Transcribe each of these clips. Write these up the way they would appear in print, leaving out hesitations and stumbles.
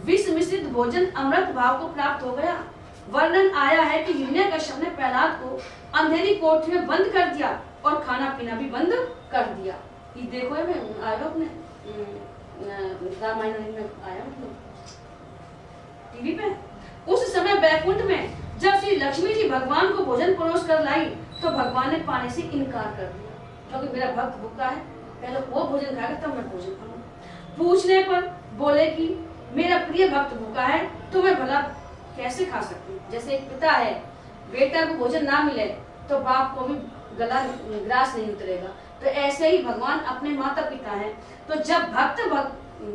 विष मिश्रित भोजन अमृत भाव को प्राप्त हो गया। वर्णन आया है कि हिरण्यकश्यप ने प्रहलाद को अंधेरी कोठरी में बंद कर दिया और खाना पीना भी बंद कर दिया। ये देखो ये मैं आया अपने रामायण में आया टीवी पे। उस समय बैकुंठ में जब श्री लक्ष्मी जी भगवान को भोजन परोस कर लाई तो भगवान ने पाने से इनकार कर दिया, क्योंकि मेरा भक्त भूखा है, पहले वो भोजन खाएगा तब मैं भोजन खाऊंगा। पूछने पर बोले कि मेरा प्रिय भक्त भूखा है तो मैं भला कैसे खा सकती हूँ। जैसे एक पिता है, बेटा को भोजन ना मिले तो बाप को भी गला ग्रास नहीं उतरेगा, तो ऐसे ही भगवान अपने माता पिता हैं। तो जब भक्त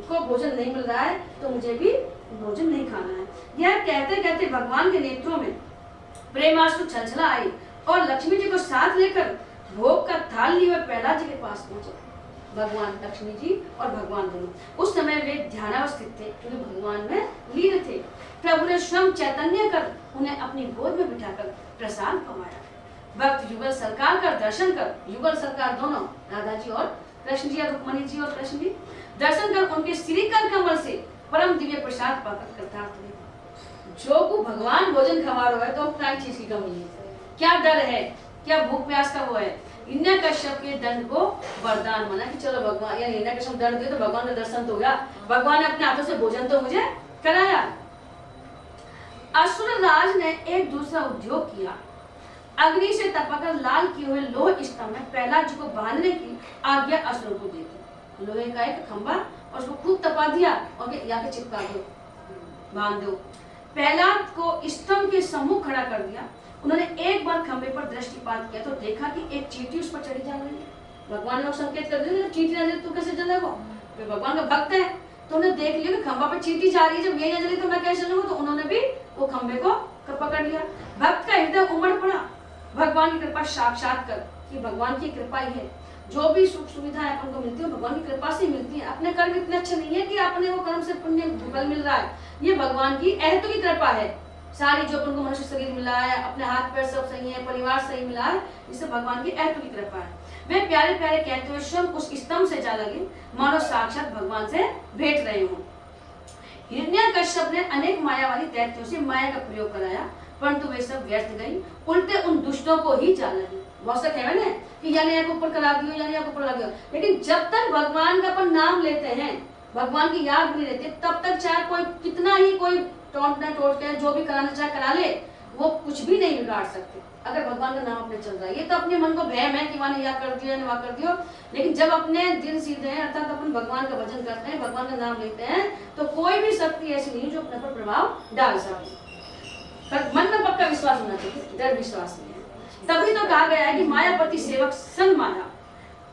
को भोजन नहीं मिल रहा है तो मुझे भी भोजन नहीं खाना है। यह कहते कहते भगवान के नेत्रों में प्रेमाश्रु छलछला आई और लक्ष्मी जी को साथ लेकर भोग का थाल लिए हुए प्रहलाद जी के पास पहुंचे। भगवान लक्ष्मी जी और भगवान दोनों उस समय वे ध्यानावस्थित थे, क्योंकि भगवान में लीन थे। प्रभु ने स्वयं चैतन्य कर उन्हें अपनी गोद में बिठाकर प्रसाद पवाया। भक्त युगल सरकार का दर्शन कर, युगल सरकार दोनों राधा जी और कृष्ण जी, रुक्मणी जी और कृष्ण जी, दर्शन कर उनके श्रीकर कमल से परम दिव्य प्रसाद पाकर कृतार्थ हुए। जो को भगवान भोजन खवा रहा है तो क्या चीज की कमी है, क्या डर है, क्या भूख प्यास का वो है। हिरण्यकश्यप के दंड को वरदान माना कि चलो भगवान, या हिरण्यकश्यप दंड दिए तो भगवान का दर्शन तो हुआ, भगवान ने अपने हाथों से भोजन तो मुझे कराया। असुर राज ने एक दूसरा उद्योग किया। अग्नि से तपाकर लाल किए हुए लोह स्तंभ में प्रहलाद जी को बांधने की आज्ञा असुरों को दी थी। लोहे का एक खंभा और उसको खूब तपा दिया और यहाँ चिपका दो, बांध दो। प्रहलाद को स्तंभ के सम्मुख खड़ा कर दिया। उन्होंने एक बार खंभे पर दृष्टिपात किया तो देखा कि एक चींटी उस पर चढ़ी जा रही है। भगवान ने संकेत कर दिया, चींटी ना जले तू कैसे जलेगा, तो भगवान का भक्त है तो उन्हें देख लिया कि खंभा पर चींटी जा रही है, जब ये ना जली तो मैं कैसे चलूंगा, तो उन्होंने भी वो खंभे को पकड़ लिया। भक्त का हृदय उमड़ पड़ा भगवान की कृपा साक्षात कर, कि भगवान की कृपा ही है। जो भी सुख सुविधाएं अपन को मिलती है भगवान की कृपा से मिलती है। अपने कर्म इतने अच्छे नहीं है कि अपने वो कर्म से पुण्य फल मिल रहा है, ये भगवान की अहेतु की कृपा है। सारी जो अपन को मनुष्य शरीर मिला है, अपने हाथ पैर सब सही है, परिवार सही मिला है, इससे भगवान की अहेतु की कृपा है। वे प्यारे प्यारे कहते हुए स्वयं उस स्तंभ से जा लगे, मानो साक्षात भगवान से भेंट रहे हों। हिरण्यकश्यप ने अनेक मायावादी दैत्यों से माया का प्रयोग कराया, परंतु वे सब व्यर्थ गई, उल्टे उन दुष्टों को ही जा लगी। बहुत से कहवे ना कि यानी को ऊपर करा दियो, यानी को ऊपर लगा दियो, लेकिन जब तक भगवान का अपन नाम लेते हैं, भगवान की याद नहीं रहती, तब तक चाहे कोई कितना ही कोई टोंट के जो भी कराना चाहे करा ले, वो कुछ भी नहीं बिगाड़ सकते अगर भगवान का नाम अपने चल रहा है। ये तो अपने मन को भ्रम है कि मैंने यह कर दिया वहाँ कर दियो, लेकिन जब अपने दिल सीधे हैं अर्थात अपन भगवान का भजन करते हैं, भगवान का नाम लेते हैं, तो कोई भी शक्ति ऐसी नहीं जो अपने पर प्रभाव डाल सके। मन में पक्का विश्वास होना चाहिए, डर विश्वास नहीं है। तभी तो कहा गया है कि मायापति सेवक सन माया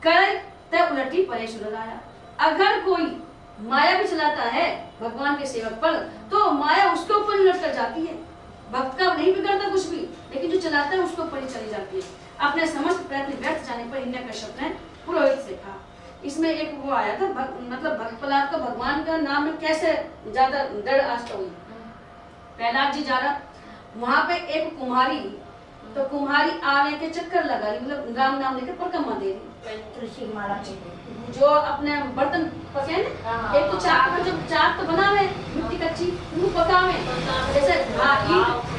कर तय उलटी परेश आया। अगर कोई माया भी चलाता है भगवान के सेवक पर तो माया उसके ऊपर उलट कर जाती है। भक्त का नहीं बिगड़ता कुछ भी, लेकिन जो चलाता है उसके ऊपर ही चली जाती है। अपने समस्त प्रयत्न व्यर्थ जाने पर हिरण्यकश्यप ने पुरोहित से कहा। इसमें एक वो आया था मतलब भक्त प्रहलाद को भगवान का नाम में कैसे ज्यादा दृढ़ आस्था हुई। प्रहलाद जी जा रहा, वहां पे एक कुम्हारी, तो कुम्हारी आने के चक्कर लगा रही, मतलब राम नाम लेकर परिक्रमा दे रही, तुलसी माला जो अपने बर्तन पके ना, एक तो चाक पर जब चाक तो बना है मिट्टी कच्ची, वो पकावे जैसे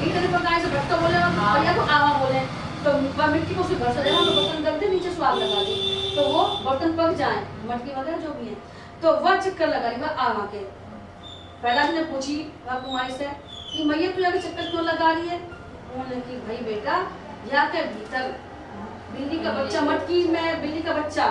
ईट पकाए से भट्टा बोले और या तो आवा बोले, तो मिट्टी को उसे घर से लेना, तो बर्तन रख दे, नीचे स्वाद लगा दे तो वो बर्तन पक जाए, मटकी वगैरह जो भी है, तो वह चक्कर लगा रही वह आवा के। प्रहलाद ने पूछी वह कुमारी से कि मैया तू आगे चक्कर क्यों लगा रही है। उन्होंने कि भाई बेटा यहाँ के भीतर बिल्ली का बच्चा मटकी में, बिल्ली का बच्चा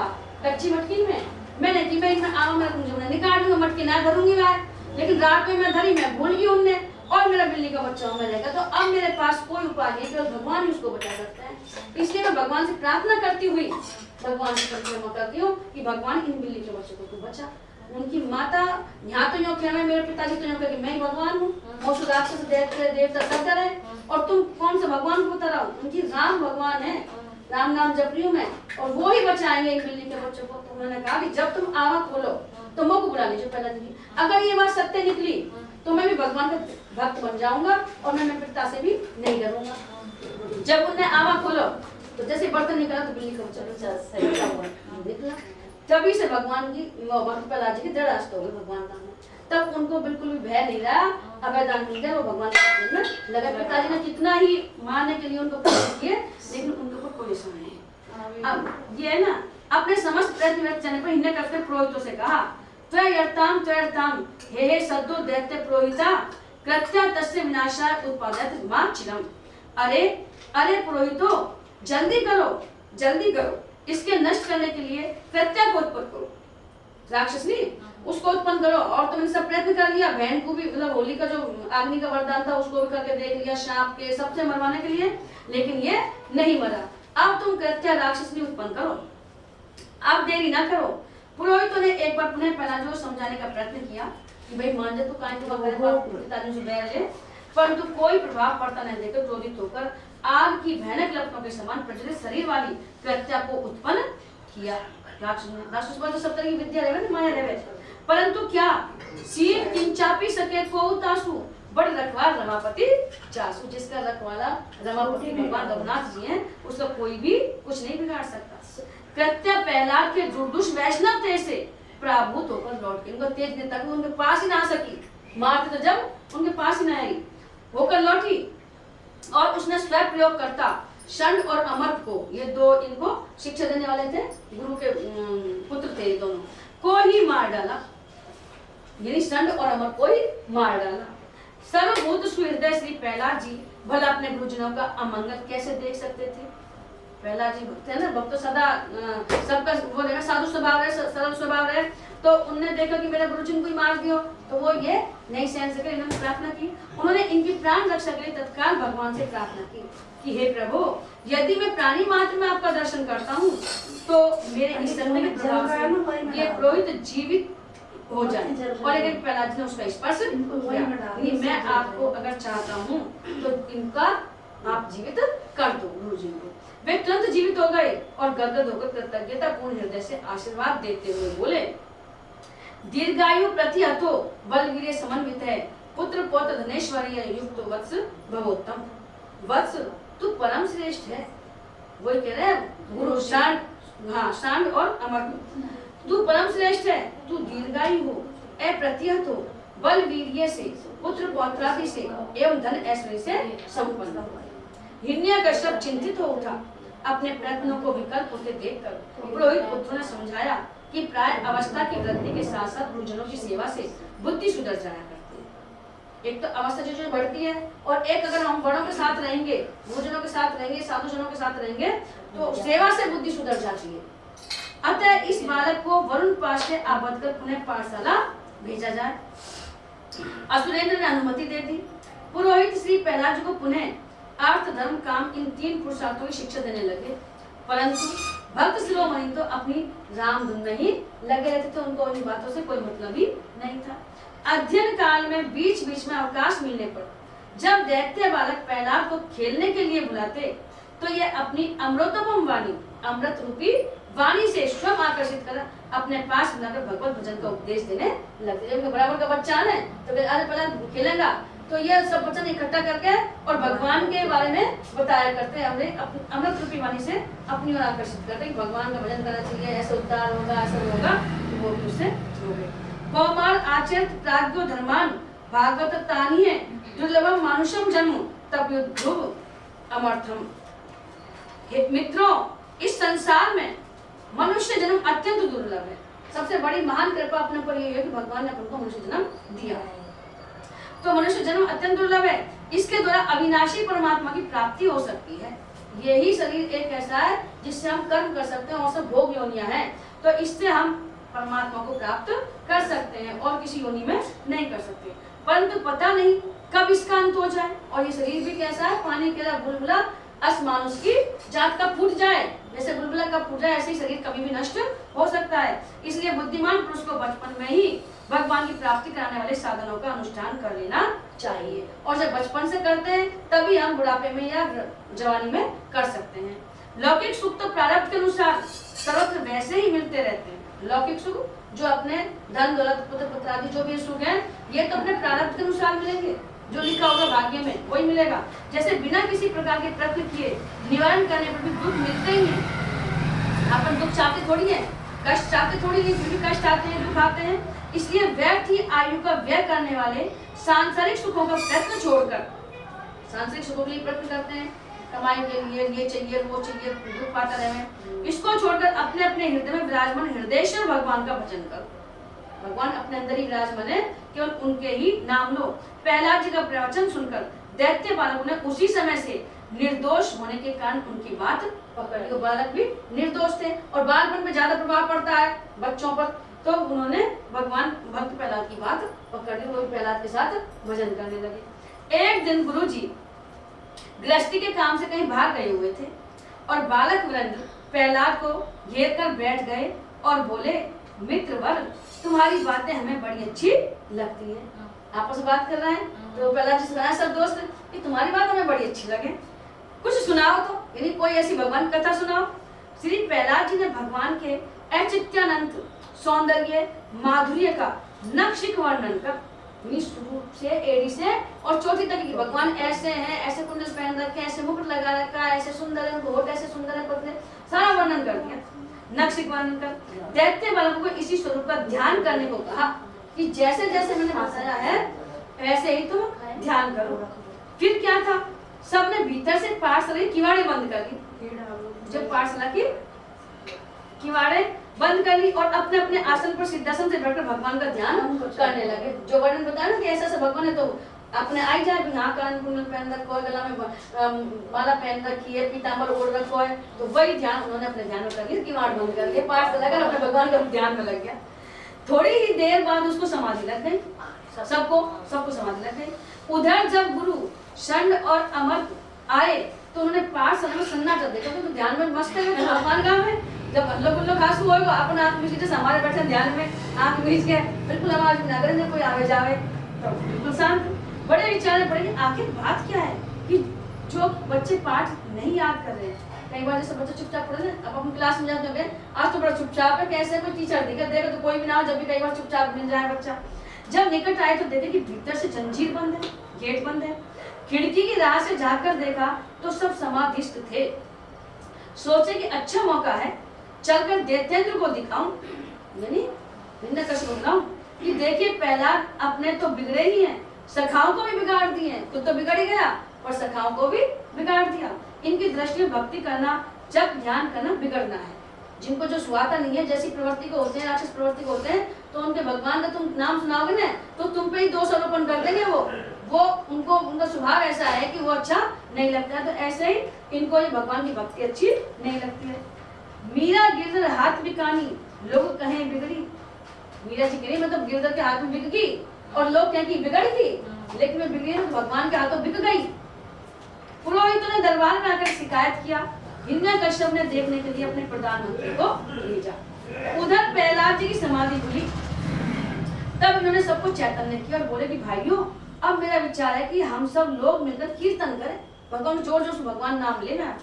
कच्ची मटकी में मैंने कि मैं इनमें आवा मैं मुझे निकाल दूंगा, मटकी ना धरूंगी मैं, लेकिन रात में मैं धरी, मैं भूल गई उनने और मेरा बिल्ली का बच्चा में रहेगा, तो अब मेरे पास कोई उपाय नहीं, केवल भगवान ही उसको बचा सकते हैं। इसलिए मैं भगवान से प्रार्थना करती हुई भगवान से परिक्रमा करती हूँ कि भगवान इन बिल्ली के बच्चे को तू बचा। उनकी माता यहाँ तो यूँ खेमे, मेरे पिताजी तो यूँ कहे मैं भगवान हूँ, और राक्षस देवता सब डरे, और तुम कौन सा भगवान को बता रहा हूँ। उनकी राम भगवान है, राम नाम जप रही हूँ मैं, और वो ही बचाएंगे इन बिल्ली के बच्चों को। तो उन्होंने कहा कि जब तुम आवा खोलो तो मुझे को बुला लीजिए पहला दिन, अगर ये बात सत्य निकली तो मैं भी भगवान का भक्त बन जाऊंगा और मैं अपने पिता से भी नहीं डरूंगा। जब उन्हें आवा खोलो तो जैसे बर्तन निकला तो बिल्ली का बच्चा निकला, तभी से भगवान की प्रहलाद जी की दृढ़ आस्था हो गई भगवान का। तब उनको बिल्कुल भी भय नहीं रहा। अगर दान मिल गया वो भगवान के में लगा। पिताजी ने कितना ही मारने के लिए उनको प्रयास किए, लेकिन उनके ऊपर कोई असर नहीं। अब ये है ना, अपने समस्त प्रयत्न व्यर्थ जाने पर इन्हें करते पुरोहितों से कहा, त्वयर्थाम हे सद्दो दैत्य पुरोहिता कृत्या तस्य विनाशाय उत्पादयत मां चिरम। अरे पुरोहितों, जल्दी करो, इसके नष्ट करने के लिए कृत्या को उत्पन्न करो, राक्षसनी उसको उत्पन्न करो। और तुमने सब प्रयत्न कर लिया, बहन को भी, मतलब होली का जो अग्नि का वरदान था उसको भी करके देख लिया, शाप के सबसे मरवाने के लिए, लेकिन ये नहीं मरा। अब तुम कृत्या राक्षसनी उत्पन्न करो, अब देरी ना करो। पुरोहितों ने एक बार पुनः प्रहलाद को समझाने का प्रयत्न किया कि भाई मान जा, तो काहे को पिताजी से बैर ले, परंतु कोई प्रभाव पड़ता नहीं देखकर क्रोधित होकर आग की भयानक लपटों के समान प्रज्वलित शरीर वाली कृत्या को उत्पन्न किया। राक्षस पर तो सब तरह की विद्या रहे, माया रहे, परंतु क्या सील किंचापी सके को तासु बड़ रखवाल रमापति जासु। जिसका रखवाला रमापति भगवान रघुनाथ जी हैं, उसका कोई भी कुछ नहीं बिगाड़ सकता। कृत्या प्रहलाद के दुर्दुष वैष्णव तेज से पराभूत होकर लौट के, उनको तेज ने तक उनके पास ही ना आ सकी, मारते तो जब उनके पास ही ना आई, होकर लौटी। और उसने स्वयं प्रयोग करता षंड और अमर को, ये दो इनको शिक्षा देने वाले थे, गुरु के पुत्र थे, दोनों को ही मार डाला, यानी षंड और अमर को ही मार डाला। सर्वभूत सुहृदय श्री प्रहलाद जी भला अपने गुरुजनों का अमंगल कैसे देख सकते थे। प्रहलाद जी भक्त है ना, भक्त तो सदा सबका वो देखा, साधु स्वभाव है, सरल स्वभाव है, तो उनने देखा कि मेरे गुरुजन को ही मार दियो, तो वो ये नहीं सहन सके, इन्होंने प्रार्थना की। उन्होंने इनकी प्राण रक्षा के लिए तत्काल भगवान से प्रार्थना की कि हे प्रभु, यदि मैं प्राणी मात्र में आपका दर्शन करता हूँ तो मेरे इस शरीर के प्रभाव से ये पुरोहित जीवित हो जाए। और अगर प्रहलाद जी ने उसका स्पर्श किया, मैं आपको अगर चाहता हूँ तो इनका आप जीवित कर दो गुरुजी को। वे तुरंत जीवित हो गए और गदगद होकर कृतज्ञता पूर्ण हृदय से आशीर्वाद देते हुए बोले, दीर्घायु प्रतिहतो बलवीर्य समन्वित है, पुत्र पौत्र धनेश्वरी युक्त वत्स भगवोत्तम। वत्स तू परम श्रेष्ठ है, वही कह रहे हैं गुरु शांड, हाँ शांड और अमर, तू परम श्रेष्ठ है, तू दीर्घायु हो, अप्रतिहत हो, बल वीर्य से, पुत्र पौत्रादि से एवं धन ऐश्वर्य से संपन्न हो। हिरण्यकश्यप चिंतित हो उठा, अपने प्रयत्नों को विकल्प होते देखकर पुरोहित पुत्रों ने समझाया कि प्राय अवस्था की वृद्धि के साथ साथ गुरुजनों की सेवा से बुद्धि सुधर जाया करती है। एक तो अवस्था जो बढ़ती है, और एक अगर हम बड़ों के साथ रहेंगे, गुरुजनों के साथ रहेंगे, साधुजनों के साथ रहेंगे, तो सेवा से बुद्धि सुधर जाती है। अतः इस बालक को वरुण पास से आबद्ध कर पुनः पाठशाला भेजा जाए। असुरेंद्र ने अनुमति दे दी। पुरोहित श्री प्रहलाद जी को पुनः अर्थ धर्म काम इन तीन पुरुषार्थों की शिक्षा देने लगे, परंतु भक्त शिरोमणि तो अपनी राम धुन में ही लगे रहते थे, उनको इन बातों से कोई मतलब ही नहीं था। अध्ययन काल में बीच बीच में अवकाश मिलने पर जब दैत्य बालक प्रहलाद को खेलने के लिए बुलाते तो ये अपनी अमृतोपम वाणी, अमृत रूपी वाणी से स्वयं आकर्षित कर अपने पास बुलाकर भगवत भजन का उपदेश देने लगते। जब बराबर का बच्चा है तो आज पहले खेलेगा तो ये सब बच्चन इकट्ठा करके और भगवान के बारे में बताया करते हैं, हमने अमृत रूपी वाणी से अपनी ओर आकर्षित करते हैं, भगवान का भजन करना चाहिए, ऐसा उद्धार होगा, ऐसा होगा, तो वो उससे हो गए। कौमार आचरित प्राज्ञो धर्मान भागवत तानी है, दुर्लभम मानुषम जन्म तब ध्रुव अमर्थम। मित्रों, इस संसार में मनुष्य जन्म अत्यंत दुर्लभ है। सबसे बड़ी महान कृपा अपने पर यह है कि भगवान ने अपन को मनुष्य जन्म दिया है। तो मनुष्य जन्म अत्यंत दुर्लभ है, इसके द्वारा अविनाशी परमात्मा की प्राप्ति हो सकती है। यही शरीर एक ऐसा है जिससे हम कर्म कर सकते हैं और सब भोग योनियां हैं, तो इससे हम परमात्मा को प्राप्त कर सकते हैं और किसी योनि में नहीं कर सकते। परंतु पता नहीं कब इसका अंत हो जाए, और ये शरीर भी कैसा है, पानी के बुलबुला असमानुष की जात का फूट जाए, जैसे बुलबुला का फूट जाए ऐसे ही शरीर कभी भी नष्ट हो सकता है। इसलिए बुद्धिमान पुरुष को बचपन में ही भगवान की प्राप्ति कराने वाले साधनों का अनुष्ठान कर लेना चाहिए, और जब बचपन से करते हैं तभी हम बुढ़ापे में या जवानी में कर सकते हैं। लौकिक सुख तो प्रारब्ध के अनुसार सर्वत्र वैसे ही मिलते रहते हैं। लौकिक सुख जो अपने धन दौलत पुत्र पुत्र आदि जो भी सुख है, ये तो अपने प्रारब्ध के अनुसार मिलेंगे, जो लिखा होगा भाग्य में वही मिलेगा। जैसे बिना किसी प्रकार के प्रयत्न किए निवारण करने पर भी दुख मिलते ही है। अपन दुख चाहते थोड़ी है, कष्ट चाहते थोड़ी है, फिर भी कष्ट आते हैं, दुख आते हैं। इसलिए व्यर्थ ही आयु का व्यय करने वाले सांसारिक सुखों का प्रयत्न छोड़कर, सांसारिक सुखों के लिए प्रयत्न करते हैं, कमाई के लिए ये चाहिए वो चाहिए, दुख पाते रहे, इसको छोड़कर अपने अपने हृदय में विराजमान हृदयेश्वर भगवान का भजन करो। भगवान अपने अंदर ही विराजमान है, केवल उनके ही नाम लो। प्रहलाद जी का प्रवचन सुनकर दैत्य बालकों ने उसी समय से निर्दोष होने के कारण उनकी बात पकड़ ली। बालक भी निर्दोष थे और बालपन में ज्यादा प्रभाव पड़ता है बच्चों पर, तो उन्होंने भगवान भक्त प्रहलाद की बात पकड़ ली, वो प्रहलाद के साथ भजन करने लगे। एक दिन गुरु जी गृहस्थी के काम से कहीं भाग गए हुए थे और बालक वृंद प्रहलाद को घेर कर बैठ गए और बोले, मित्र वर्ग, तुम्हारी बातें हमें बड़ी अच्छी लगती है। आपस में बात कर रहे हैं तो प्रहलाद जी सुनाया सब दोस्त कि तुम्हारी बात हमें बड़ी अच्छी लगे, कुछ सुनाओ तो, यानी कोई ऐसी भगवान कथा सुनाओ। श्री प्रहलाद जी ने भगवान के अचित्यानंत सौंदर्य माधुर्य का नक्षिक वर्णन कर शुरू से एड़ी से और चौथी तक की भगवान ऐसे हैं, ऐसे कुंडल पहन रखे, ऐसे मुकुट लगा रखा है, ऐसे सुंदर है, होठ ऐसे सुंदर है, पतले, सारा वर्णन कर दिया, नक्षिक वर्णन कर। दैत्य बालकों को इसी स्वरूप का ध्यान करने को कहा कि जैसे जैसे मैंने बताया है वैसे ही तुम ध्यान करो। फिर क्या था, सबने भीतर से पाठशाला की किवाड़े बंद कर ली। जब पाठशाला की किवाड़े बंद कर ली और अपने अपने आसन पर सिद्धासन से बैठकर भगवान का ध्यान करने लगे। जो वर्णन बताया ना कि ऐसा ऐसा भगवान है, तो अपने आई जाए बिना कान कुंडल पहन रखो है, गला में माला पहन रखी है, पीतांबर ओढ़ रखो है, तो वही ध्यान उन्होंने अपने ध्यान में कर लिया, किवाड़ बंद कर लिया, पाठ लगाकर अपने भगवान का ध्यान में लग गया। थोड़ी ही देर बाद उसको समाधि लग गई, सबको समाधि लग गई। उधर जब गुरु षंड और अमर आए तो उन्होंने पाठशाला में सन्नाटा देखा, तो ध्यान में मस्त है, भगवान का है। जब हल्लो गुल्लो खास हुआ होगा, अपन आंख मीच के हमारे बैठे ध्यान में आंख मीच के बिल्कुल आवाज ना करें, कोई आवे जावे तो बिल्कुल शांत। बड़े विचार पड़े आखिर बात क्या है कि जो बच्चे पाठ नहीं याद कर रहे हैं, कई बार जैसे बच्चे चुपचाप पढ़े ना, अब हम क्लास में जाते हैं, आज तो बड़ा चुपचाप है, कैसे कोई टीचर दिक्कत देगा तो कोई भी ना हो, जब भी कई बार चुपचाप मिल जाए बच्चा। जब निकट आए तो देखे कि भीतर से जंजीर बंद है, गेट बंद है। खिड़की की राह से जाकर देखा तो सब समाधिस्थ थे। सोचे कि अच्छा मौका है, चलकर दैत्येंद्र को दिखाऊं, यानी हिरण्यकश्यप को दिखाऊं कि देखिए प्रहलाद अपने तो बिगड़े ही हैं, सखाओं को भी बिगाड़ दिए, खुद तो बिगड़ ही गया और सखाओं को भी बिगाड़ दिया। इनकी दृष्टि में भक्ति करना, जब ध्यान करना बिगड़ना है। जिनको जो सुहाता नहीं है, जैसी प्रवृत्ति को होते हैं, राक्षस प्रवृत्ति को होते हैं, तो उनके भगवान का तुम नाम सुनाओगे ना तो तुम पे ही दोष आरोपण कर देंगे। वो उनको उनका स्वभाव ऐसा है कि वो अच्छा नहीं लगता है, तो ऐसे ही इनको ये भगवान की भक्ति अच्छी नहीं लगती है। मीरा गिरधर हाथ बिकानी, लोग कहें बिगड़ी। मीरा जी गिरी मतलब गिरधर के हाथ में बिक गई और लोग कहें कि बिगड़ गई, लेकिन मैं बिगड़ी तो भगवान के हाथों बिक गई। पुरोहितों ने दरबार में आकर शिकायत किया। हिरण्यकश्यप ने देखने के लिए अपने प्रधानमंत्री को भेजा। उधर प्रहलाद जी की समाधि खुली, तब उन्होंने सबको चैतन्य किया और बोले कि भाइयों, अब मेरा विचार है कि हम सब लोग मिलकर कीर्तन करें, भगवान जोर जोर से भगवान नाम लेना।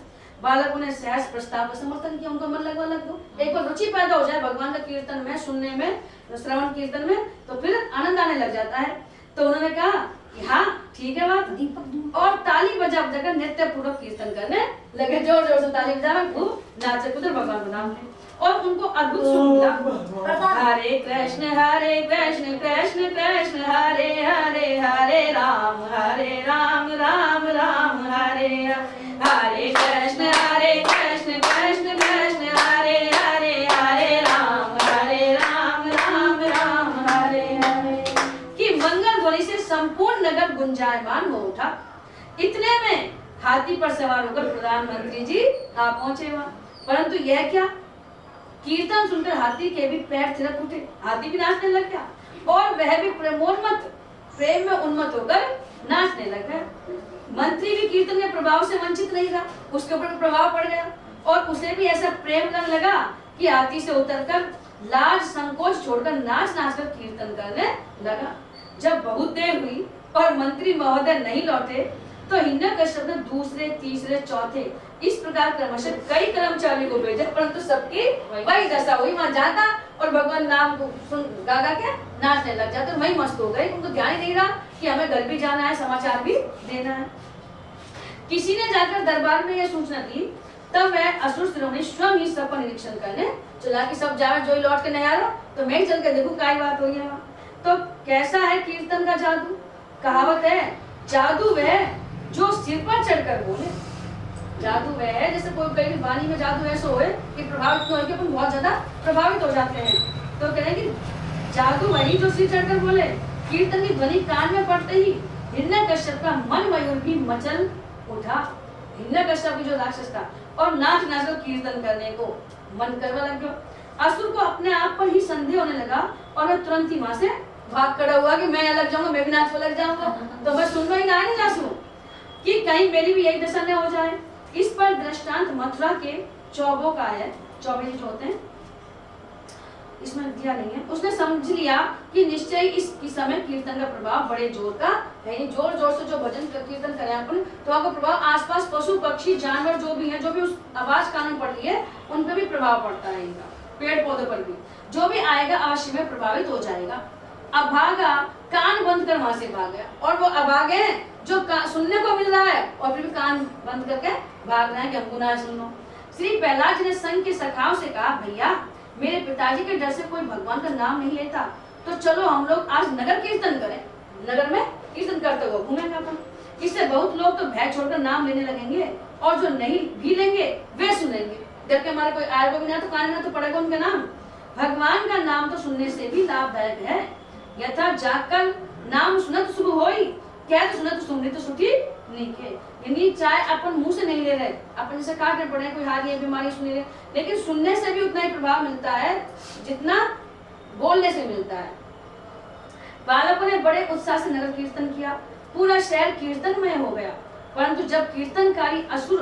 बालकों ने सहज प्रस्ताव का समर्थन किया, उनका मन लगवा लग दो, एक बार रुचि पैदा हो जाए भगवान का कीर्तन में, सुनने में, श्रवण कीर्तन में, तो फिर आनंद आने लग जाता है। तो उन्होंने कहा कि हाँ ठीक है बात, और ताली बजा बजाकर नृत्य पूर्वक कीर्तन करने लगे, जोर जोर से ताली बजा खूब नाचे कूदे भगवान का नाम ले। और उनको अद्भुत सुख मिला। हरे कृष्ण कृष्ण कृष्ण हरे हरे, हरे राम राम राम हरे हरे, कृष्ण कृष्ण कृष्ण हरे हरे, हरे राम राम हरे हरे। कि मंगल ध्वनि से संपूर्ण नगर गुंजायमान हो उठा। इतने में हाथी पर सवार होकर प्रधानमंत्री जी आ पहुंचे वहां। परंतु यह क्या, कीर्तन सुनकर हाथी के भी पैर थिरक उठे, हाथी भी नाचने लग गया और वह भी प्रेम में उन्मत्त होकर नाचने लग गया। मंत्री भी कीर्तन के प्रभाव से वंचित नहीं रहा, उसके ऊपर प्रभाव पड़ गया और उसे भी ऐसा प्रेम करने लगा कि हाथी से उतरकर लाज संकोच छोड़कर नाच नाच कर कीर्तन करने लगा। जब बहुत देर हुई और मंत्री महोदय नहीं लौटे तो हिरण्यकश्यप ने दूसरे तीसरे चौथे इस प्रकार क्रमशः कई कर्मचारियों को भेजा, परंतु सबकी वही दशा हुई, वहां जाता और भगवान नाम को सुन गा गा के नाचने लग जाते, वही मस्त हो गए। उनको ध्यान ही नहीं रहा कि हमें घर भी जाना है, समाचार भी देना है। किसी ने जाकर दरबार में यह सूचना दी, तब वह असुर शिरोमणि स्वयं ही सबका निरीक्षण करने चला कि सब जावे, जो ही लौट के नहीं आ रहा तो मैं ही चल के देखूं क्या बात हो रही है वहाँ। तो कैसा है कीर्तन का जादू? कहावत है, जादू वह जो सिर पर चढ़कर बोले। जादू वह है, जैसे कोई कहीं वाणी में जादू ऐसा होए कि प्रभावित हो कि अपन बहुत ज्यादा प्रभावित हो जाते हैं। तो कह रहे हैं कि जादू वही जो सिर चढ़कर बोले। कीर्तन की ध्वनि कान में पड़ते ही हिरण्यकश्यप का मन मयूर भी मचल उठा। हिरण्यकश्यप की जो राक्षस था और नाच नाच कर कीर्तन करने को मन करवा लग गया। असुर को अपने आप पर ही संदेह होने लगा और वह तुरंत ही वहां से भाग खड़ा हुआ कि मैं अलग जाऊंगा, मैं भी नाच लग जाऊंगा, तो मैं सुन ही ना नाचूं कि कहीं मेरी भी यही दशा न हो जाए। इस पर दृष्टांत मथुरा के चौबों का है। चौबे जो होते हैं, इसमें दिया नहीं है। उसने समझ लिया कि निश्चय इस समय कीर्तन का प्रभाव बड़े जोर का है। जोर जोर से जो भजन कीर्तन करें अपन, तो आपका प्रभाव आसपास पशु पक्षी जानवर जो भी हैं, जो भी उस आवाज कान में पड़ रही है, उन पर भी प्रभाव पड़ता है इनका। पेड़ पौधे पर भी जो भी आएगा अवश्य में प्रभावित हो जाएगा। अभागा कान बंद कर वहां से भाग गया। और वो अभागे हैं जो सुनने को मिल रहा है और फिर भी कान बंद करके भाग रहे हैं कि हमको ना सुनो। श्री प्रहलाद जी ने संघ के सखाओं से कहा, भैया मेरे पिताजी के डर से कोई भगवान का नाम नहीं लेता, तो चलो हम लोग आज नगर कीर्तन करें। नगर में कीर्तन करते हुए घूमेंगे अपन। इससे बहुत लोग तो भय छोड़कर नाम लेने लगेंगे और जो नहीं भी लेंगे वे सुनेंगे। डर के हमारे कोई आएगा भी ना तो कान में तो पड़ेगा उनका नाम। भगवान का नाम तो सुनने से भी लाभदायक है। यथा जाकर नाम सुनत शुभ होई, क्या तो सुनत सुमृत सुठी नीके। यानी चाहे अपन मुंह से नहीं ले रहे, अपन जैसे काटने पड़े कोई हारी है बीमारी सुन रहे, लेकिन सुनने से भी उतना ही प्रभाव मिलता है जितना बोलने से मिलता है। बालकों ने बड़े उत्साह से नगर कीर्तन किया। पूरा शहर कीर्तनमय हो गया। परंतु जब कीर्तनकारी असुर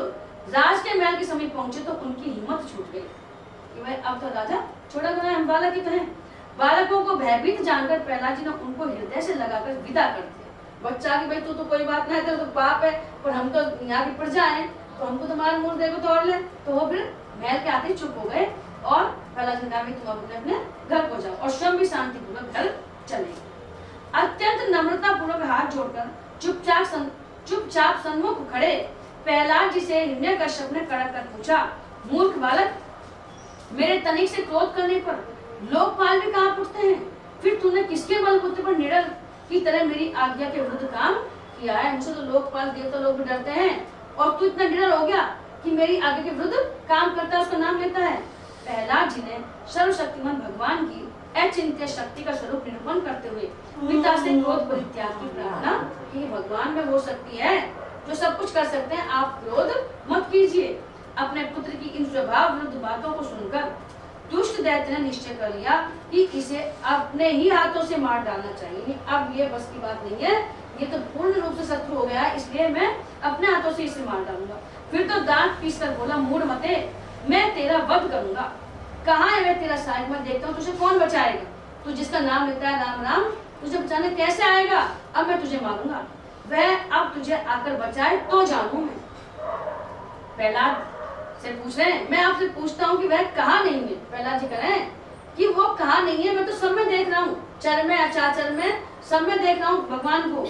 राज के महल के समीप पहुंचे तो उनकी हिम्मत छूट गई कि भाई अब तो राजा छोड़ा गया, हम बालक ही तो हैं। बालकों को भयभीत जानकर प्रहलाद जी ने उनको हृदय से लगाकर विदा कर दिया। बच्चा की भाई तू तो कोई बात नहीं, तो पाप है, पर हम तो यहाँ की प्रजा है, तो हमको तुम्हारा मुंह देखो तो और ले। तो वो फिर महल के आते चुप हो गए और प्रहलाद ने कहा तुम अपने अपने घर को जाओ और स्वयं भी शांतिपूर्वक घर चले। अत्यंत नम्रता पूर्वक हाथ जोड़कर चुपचाप सन्मुख खड़े प्रहलाद जी से हिरण्यकश्यप ने कड़क कर पूछा, मूर्ख बालक, मेरे तनिक से क्रोध करने पर लोकपाल भी कांप उठते हैं, फिर तूने किसके बलबूते पर निडर की तरह मेरी आज्ञा के विरुद्ध काम किया है? मुझसे तो लोकपाल देवता लोग भी डरते हैं और तू इतना निडर हो गया कि मेरी आज्ञा के विरुद्ध काम करता है, उसका नाम लेता है। प्रहलाद जी ने सर्वशक्तिमान भगवान की अचिंत्य शक्ति का स्वरूप निरूपण करते हुए पिता से क्रोध परित्याग की प्रार्थना की। भगवान में वो शक्ति है जो सब कुछ कर सकते हैं, आप क्रोध मत कीजिए। अपने पुत्र की इन स्वभाव विरुद्ध बातों को सुनकर दुष्ट दैत्य ने निश्चय कर लिया कि इसे अपने ही हाथों से मार डालना चाहिए। अब ये बस की बात नहीं है, ये तो पूर्ण रूप से शत्रु हो गया है, इसलिए मैं अपने हाथों से इसे मार डालूंगा। फिर तो दांत पीसकर बोला, मूढ़ मते, मैं तेरा वध करूंगा। कहाँ है मैं तेरा सहायक? मैं देखता हूँ तुझे कौन बचाएगा। तू जिसका नाम लेता है राम राम, तुझे बचाने कैसे आएगा? अब मैं तुझे मारूंगा। वह अब तुझे आकर बचाए तो जानू मैं। प्रहलाद से पूछ रहे हैं, मैं आपसे पूछता हूँ कि वह कहाँ नहीं है? प्रहलाद जी कह रहे हैं कि वो कहाँ नहीं है, मैं तो सब में देख रहा हूँ, चर में अचाचर में सब में देख रहा हूँ भगवान को।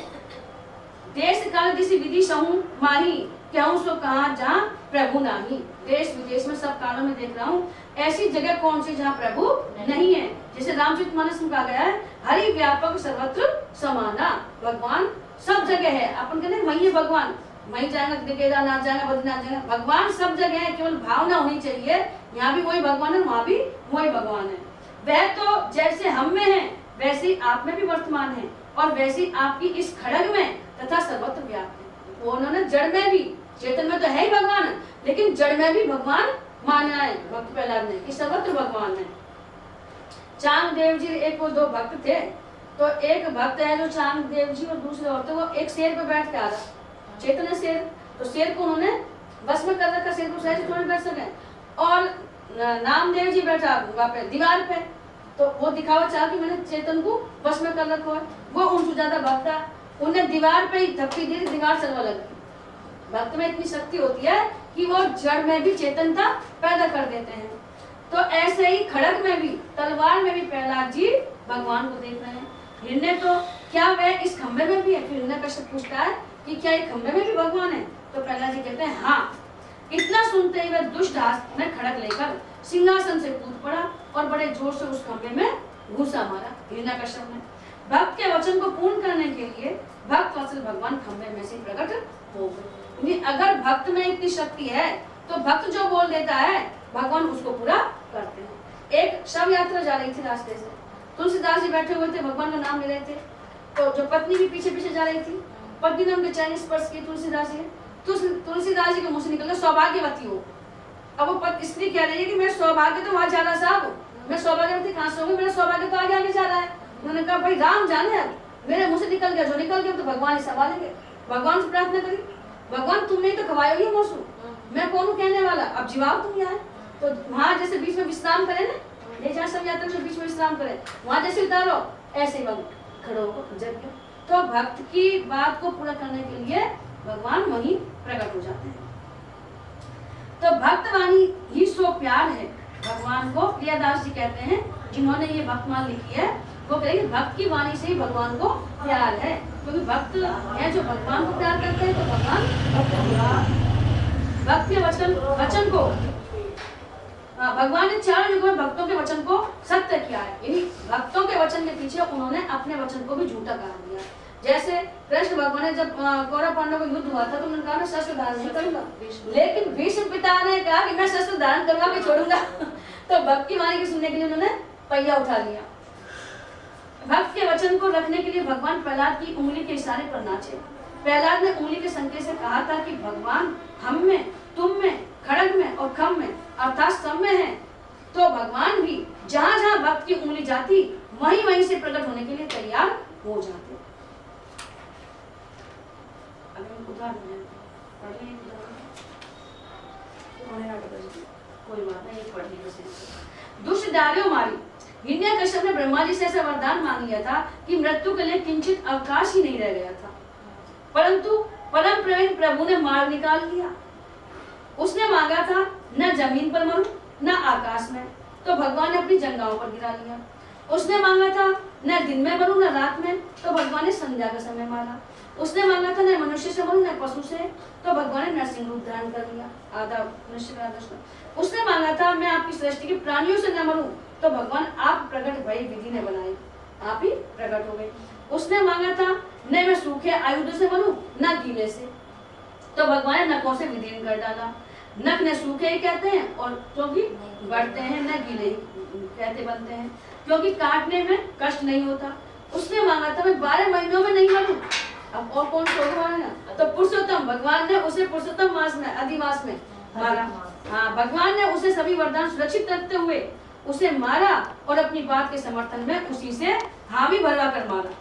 देश काल किसी विधि सहूं माही, कहूं सो कहाँ जहाँ प्रभु नाही। देश विदेश में सब कालों में देख रहा हूँ, ऐसी जगह कौन सी जहाँ प्रभु नहीं है। जैसे रामचरितमानस में कहा गया है, हरि व्यापक सर्वत्र समाना, भगवान सब जगह है। अपन कहते हैं वही है भगवान, वहीं जाएगा, केदारनाथ जाएगा, बद्रीनाथ जाएगा, भगवान सब जगह है, केवल भावना होनी चाहिए। यहाँ भी वही भगवान है, वहाँ भी वही भगवान है। वह तो जैसे हम में है वैसे ही आप में भी वर्तमान है और वैसे ही आपकी इस खड़ग में तथा सर्वत्र व्याप्त है। उन्होंने जड़ में भी, चेतन में तो है ही भगवान, लेकिन जड़ में भी भगवान माना है भक्त प्रहलाद ने कि सर्वत्र भगवान है। चांगदेव जी एक वो दो भक्त थे, तो एक भक्त है जो चांगदेव जी और दूसरे होते, वो एक शेर पे बैठ के आ रहा, चेतन है शेर, तो शेर को उन्होंने बस में कर रखा, शेर को सहज थोड़ी बैठ सके। और नामदेव जी बैठा वहाँ पे दीवार पे, तो वो दिखावा चाह कि मैंने चेतन को बस में कर रखा है। वो उनसे ज्यादा भक्त था, उन्हें दीवार पे ही धक्की दी, दीवार चलवा लगी। भक्त में इतनी शक्ति होती है कि वो जड़ में भी चेतनता पैदा कर देते हैं। तो ऐसे ही खड़ग में भी, तलवार में भी प्रहलाद जी भगवान को देख रहे हैं। हिरण्य तो क्या वह इस खंबे में भी है? फिर हिरण्यकश्यप पूछता है कि क्या ये खंबे में भी भगवान है? तो प्रहलाद जी कहते हैं हाँ, इतना सुनते ही वह दुष्ट हाथ में खड़क लेकर सिंहासन से कूद पड़ा और बड़े जोर से उस खंभे में घूसा मारा। हिरण्यकश्यप ने भक्त के वचन को पूर्ण करने के लिए भक्त वत्सल भगवान खंभे में से प्रकट हो गए। अगर भक्त में इतनी शक्ति है तो भक्त जो बोल देता है भगवान उसको पूरा करते हैं। एक शव यात्रा जा रही थी रास्ते से, तुलसीदास जी बैठे हुए थे, भगवान का नाम ले रहे थे। तो जो पत्नी भी पीछे पीछे जा रही थी, पत्नी ने उनके चरण स्पर्श किए तुलसीदास जी, तुलसीदास जी के मुंह से निकल गया सौभाग्यवती हो। अब वो स्त्री कह रही है कि मैं सौभाग्य तो वहां जा रहा साहब, मैं सौभाग्यवती कहाँ से होगी, मेरा सौभाग्य तो आगे आगे जा रहा है। उन्होंने कहा भाई राम जाने, अब मेरे मुंह से निकल गया, जो निकल गया तो भगवान ही संभालेंगे। भगवान से प्रार्थना करी, भगवान तुमने तो खवाई हुई मौसू, मैं कौन कहने वाला, अब जीवाओ तुम यहाँ। तो वहां जैसे बीच में विश्राम करे ना, ये जहाँ सब यात्रा के बीच में विश्राम करे, वहां जैसे उतारो ऐसे ही खड़ो हो जब। तो भक्त की बात को पूरा करने के लिए भगवान वहीं प्रकट हो जाते हैं। तो भक्तवाणी ही सो प्यार है भगवान को। प्रियदास जी कहते हैं, जिन्होंने ये भक्तमाल लिखी है, वो कहेंगे भक्त की वाणी से ही भगवान को प्यार है, क्योंकि भक्त है जो भगवान को प्यार करते हैं। तो भगवान भक्त के वचन को भगवान ने 4 युगों में भक्तों के वचन को सत्य किया है। यानी भक्तों के वचन के पीछे उन्होंने अपने वचन को भी झूठा कहा दिया। जैसे कृष्ण भगवान ने जब कौरव पांडव का युद्ध हुआ था तो उन्होंने कहा मैं शस्त्र धारण नहीं करूंगा, लेकिन भीष्म पिता ने कहा कि मैं शस्त्र धारण करूंगा, मैं छोड़ूंगा। तो भक्त की वाणी को सुनने के लिए उन्होंने पहिया उठा लिया। भक्त के वचन को रखने के लिए भगवान प्रहलाद की उंगली के इशारे पर नाचे। प्रहलाद ने उंगली के संकेत से कहा था कि भगवान हम में, तुम में, खड़ग में और खम में अर्थात सब में है। तो भगवान भी जहां जहां भक्त की उंगली जाती वहीं वहीं से प्रकट होने के लिए तैयार हो जाते। कोई बात नहीं, पढ़ लीजिए। दुष्ट डार्यो मारी। हिरण्यकश्यप ने ब्रह्मा जी से ऐसा वरदान मांग लिया था कि मृत्यु के लिए किंचित अवकाश ही नहीं रह गया था, परंतु परम प्रवीण प्रभु ने मार निकाल दिया। उसने मांगा था न जमीन पर मरूं न आकाश में, तो भगवान ने अपनी जंघाओं पर गिरा लिया। उसने मांगा था न दिन में मरूं न रात में, तो भगवान ने संध्या का समय मारा। उसने मांगा था न मनुष्य से मरूं न पशु से, तो भगवान ने नरसिंह रूप धारण कर लिया, आधा मनुष्य का आधा। उसने मांगा था मैं आपकी सृष्टि के प्राणियों से न मरूं, तो भगवान आप प्रकट भय विधि ने बनाई, आप ही प्रकट हो गए। उसने मांगा था न मैं सूखे आयुध से मरूं न गीले से, तो भगवान ने नखों से विधीन कर डाला। नख ने सूखे ही कहते हैं और क्योंकि बढ़ते हैं, न गीले ही कहते बनते हैं, क्योंकि काटने में कष्ट नहीं होता। उसने मांगा था मैं 12 महीनों में नहीं मरूं, अब और कौन सा भगवान है ना, तो पुरुषोत्तम भगवान ने उसे पुरुषोत्तम मास में अधिमास में मारा। हाँ, भगवान ने उसे सभी वरदान सुरक्षित रखते हुए उसे मारा और अपनी बात के समर्थन में उसी से हामी भरवा कर मारा।